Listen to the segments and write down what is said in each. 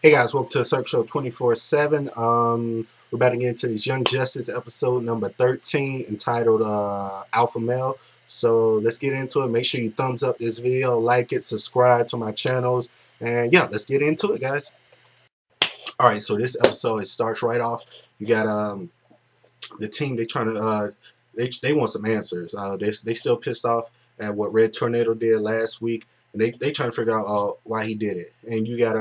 Hey guys, welcome to Circle Show 24/7. We're about to get into this Young Justice episode number 13 entitled Alpha Male. So let's get into it. Make sure you thumbs up this video, like it, subscribe to my channels, and yeah, let's get into it, guys. All right, so this episode it starts right off. You got the team. They trying to they want some answers. They still pissed off at what Red Tornado did last week, and they trying to figure out why he did it. And you got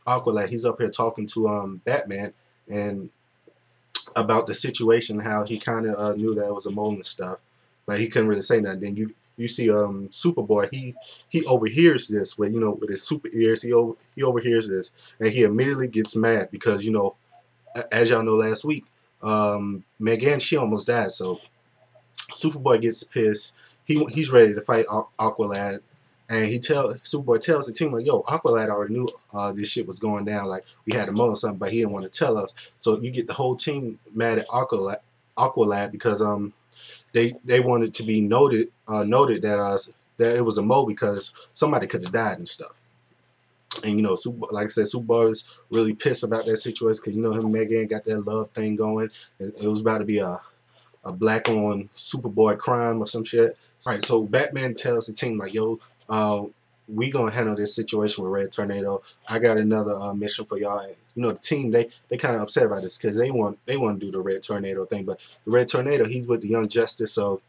Aqualad, he's up here talking to Batman and about the situation, how he kind of knew that it was a mole and stuff, but he couldn't really say nothing. Then you see Superboy, he overhears this with with his super ears. He overhears this and he immediately gets mad because as y'all know last week, Megan she almost died. So Superboy gets pissed. He's ready to fight Aqualad, and Superboy tells the team like, "Yo, Aqualad already knew this shit was going down. Like we had a mold or something, but he didn't want to tell us." So you get the whole team mad at Aqualad because they wanted to be noted that it was a mold because somebody could have died and stuff. And like I said, Superboy is really pissed about that situation because him and Megan got that love thing going. It was about to be a black on Superboy crime or some shit. All right, so Batman tells the team like, "Yo, we gonna handle this situation with Red Tornado. I got another mission for y'all." And, the team they kind of upset about this because they want to do the Red Tornado thing, but the Red Tornado he's with the Young Justice, so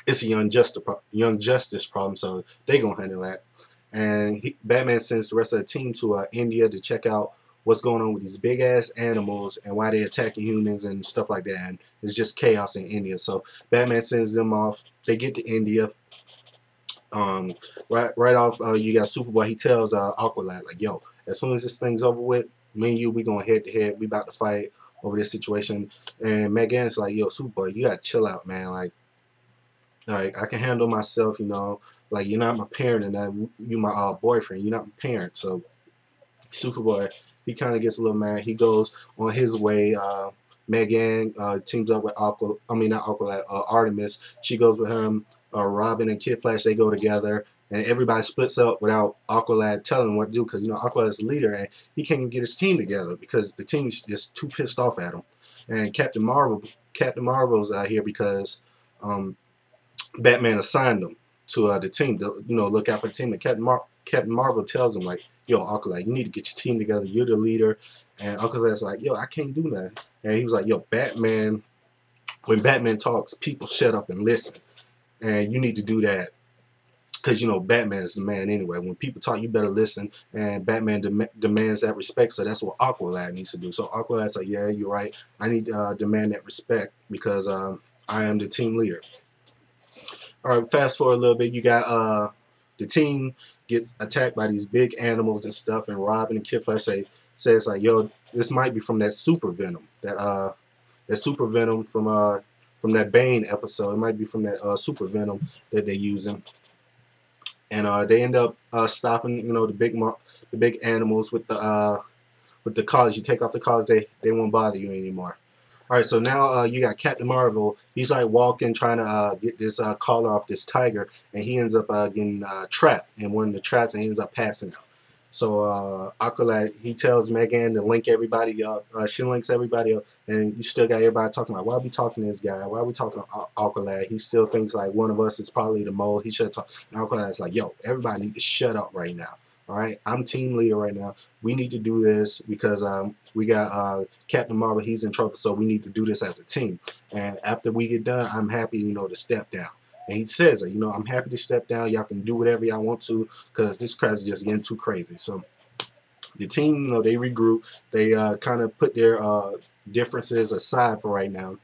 it's a Young Justice problem. So they gonna handle that. And Batman sends the rest of the team to India to check out what's going on with these big ass animals and why they're attacking humans and stuff like that. And it's just chaos in India. So Batman sends them off. They get to India. Right off, you got Superboy. He tells Aqualad like, "Yo, as soon as this thing's over with, me and you, we going head to head. We about to fight over this situation." And Megan's like, "Yo, Superboy, you gotta chill out, man. Like I can handle myself, Like you're not my parent, and you my boyfriend. You're not my parent." So Superboy, he kind of gets a little mad. He goes on his way. Megan teams up with not Aqualad, Artemis. She goes with him. Robin and Kid Flash, they go together, and everybody splits up without Aqualad telling them what to do because Aqualad is the leader, and he can't even get his team together because the team is just too pissed off at him. And Captain Marvel's out here because um, Batman assigned them to the team to look out for the team. And Captain Marvel tells him like, "Yo, Aqualad, you need to get your team together. You're the leader." And Aqualad's like, "Yo, I can't do that." And he was like, "Yo, Batman. When Batman talks, people shut up and listen. And you need to do that because Batman is the man anyway. When people talk, you better listen." And Batman demands that respect. So that's what Aqualad needs to do. So Aqualad's like, "Yeah, you're right. I need to demand that respect because I am the team leader." All right, fast forward a little bit. You got the team gets attacked by these big animals and stuff, and Robin and Kid Flash says like, "Yo, this might be from that super venom that super venom from that Bane episode. It might be from that super venom that they're using." And they end up stopping the big animals with the collars. You take off the collars, they won't bother you anymore. All right, so now you got Captain Marvel. He's like walking, trying to get this collar off this tiger, and he ends up getting trapped in one of the traps, and he ends up passing out. So Aqualad, he tells Megan to link everybody up. She links everybody up, and you still got everybody talking like, "Why are we talking to this guy? Why are we talking to Aqualad? He still thinks like one of us is probably the mole. He should talk." And Aqualad's like, "Yo, everybody need to shut up right now. All right, I'm team leader right now. We need to do this because we got Captain Marvel. He's in trouble, so we need to do this as a team. And after we get done, I'm happy, to step down." And he says, "I'm happy to step down. Y'all can do whatever y'all want to because this crap is just getting too crazy." So the team, they regroup. They kind of put their differences aside for right now.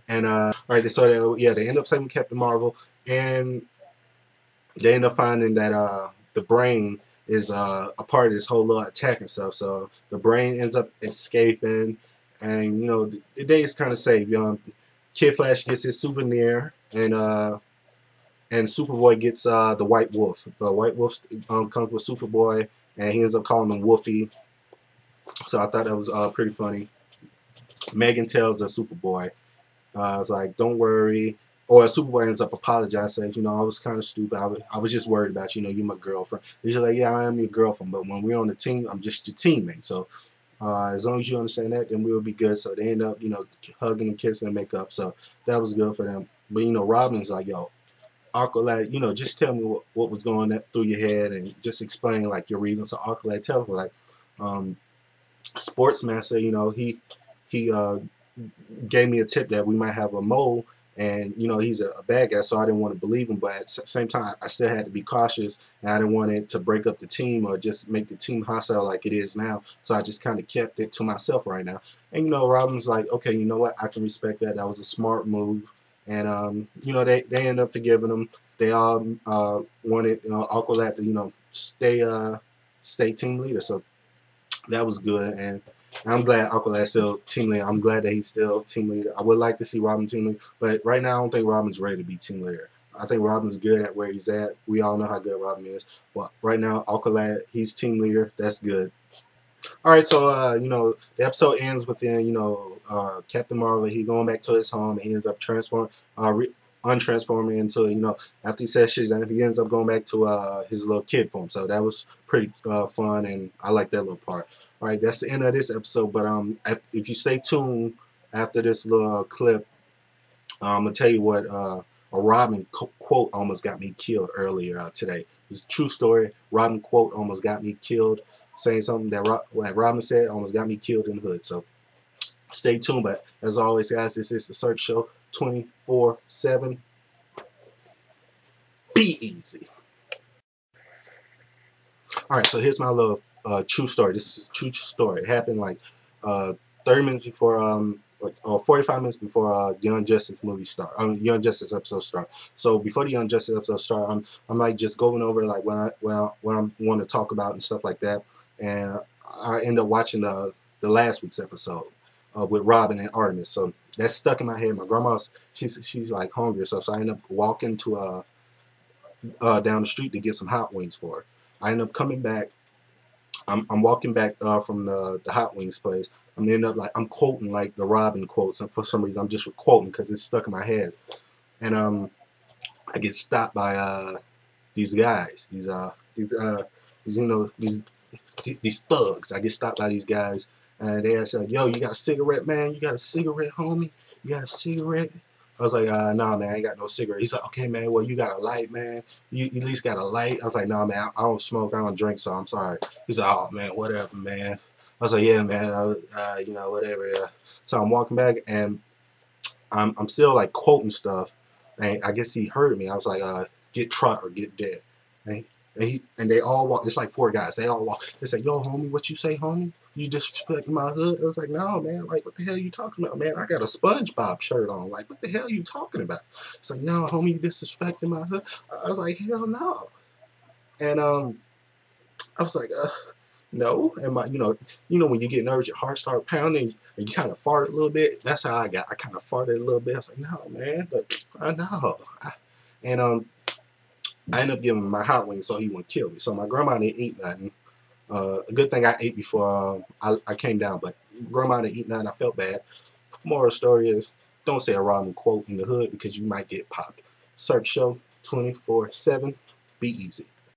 And all right, so they end up saving Captain Marvel, and they end up finding that the Brain is a part of this whole little attack and stuff. So the Brain ends up escaping, and the day is kind of safe. Kid Flash gets his souvenir, and Superboy gets the White Wolf. The White Wolf comes with Superboy, and he ends up calling him Wolfie. So I thought that was pretty funny. Megan tells Superboy, "It's like, don't worry. or Superboy ends up apologizing, says, you know, I was kind of stupid. I was just worried about you. You know, you're my girlfriend. He's like, yeah, I am your girlfriend, but when we're on the team, I'm just your teammate. So as long as you understand that, then we'll be good. So they end up, you know, hugging and kissing and make up. So that was good for them. But you know, Robin's like, yo, Aqualad, you know, just tell me what was going through your head and just explain like your reasons. So Aqualad tells me like, um, Sportsmaster, you know, he gave me a tip that we might have a mole, and you know he's a bad guy, so I didn't want to believe him. But at the same time, I still had to be cautious, and I didn't want it to break up the team or just make the team hostile like it is now. So I just kind of kept it to myself right now. And you know, Robin's like, okay, you know what? I can respect that. That was a smart move. And you know, they end up forgiving him. They all wanted Aqualad to stay team leader. So that was good, and I'm glad Aqualad's still team leader. I'm glad that he's still team leader. I would like to see Robin team leader, but right now I don't think Robin's ready to be team leader. I think Robin's good at where he's at. We all know how good Robin is, but right now Aqualad, he's team leader. That's good. All right, so you know, the episode ends with Captain Marvel. He going back to his home, and he ends up untransforming into, you know, after he says shit, and he ends up going back to his little kid form. So that was pretty fun, and I like that little part. All right, that's the end of this episode. But if you stay tuned after this little clip, I'm gonna tell you what a Robin quote almost got me killed earlier today. It's a true story. Robin quote almost got me killed, saying something that Robin said almost got me killed in the hood. So stay tuned. But as always, guys, this is the Search Show 24/7. Be easy. All right, so here's my little true story. This is a true story. It happened like 30 minutes before, or 45 minutes before the Young Justice movie start. Young Justice episode start. So before the Young Justice episode start, I'm like just going over like what I want to talk about and stuff like that. And I end up watching the last week's episode with Robin and Artemis. So that's stuck in my head. My grandma's she's like hungry, so I end up walking to down the street to get some hot wings for her. I end up coming back. I'm walking back from the hot wings place. I'm end up like I'm quoting like the Robin quotes, and for some reason I'm just quoting because it's stuck in my head. And I get stopped by these guys, these you know these thugs. I get stopped by these guys, and they ask like, "Yo, you got a cigarette, man? You got a cigarette, homie? You got a cigarette?" I was like, nah, man, I ain't got no cigarette. He's like, okay, man, well, you got a light, man. You at least got a light. I was like, nah, man, I don't smoke, I don't drink, so I'm sorry. He's like, oh, man, whatever, man. I was like, yeah, man, you know, whatever. Yeah. So I'm walking back, and I'm still like quoting stuff, and I guess he heard me. I was like, get truck or get dead. And they all walk. It's like four guys. They all walk. They say, yo, homie, what you say, homie? You disrespecting my hood? I was like, no, man. Like, what the hell are you talking about, man? I got a SpongeBob shirt on. Like, what the hell are you talking about? It's like, no, homie, you disrespecting my hood? I was like, hell no. And I was like, no. And my, you know, when you get nervous, your heart starts pounding, and you kind of fart a little bit. That's how I got. I kind of farted a little bit. I was like, no, man, but I know. And I ended up giving him my hot wings so he wouldn't kill me. So my grandma didn't eat nothing. A good thing I ate before I came down, but grandma didn't eat nothing. I felt bad. Moral of the story is, don't say a Robin quote in the hood because you might get popped. Search Show 24/7. Be easy.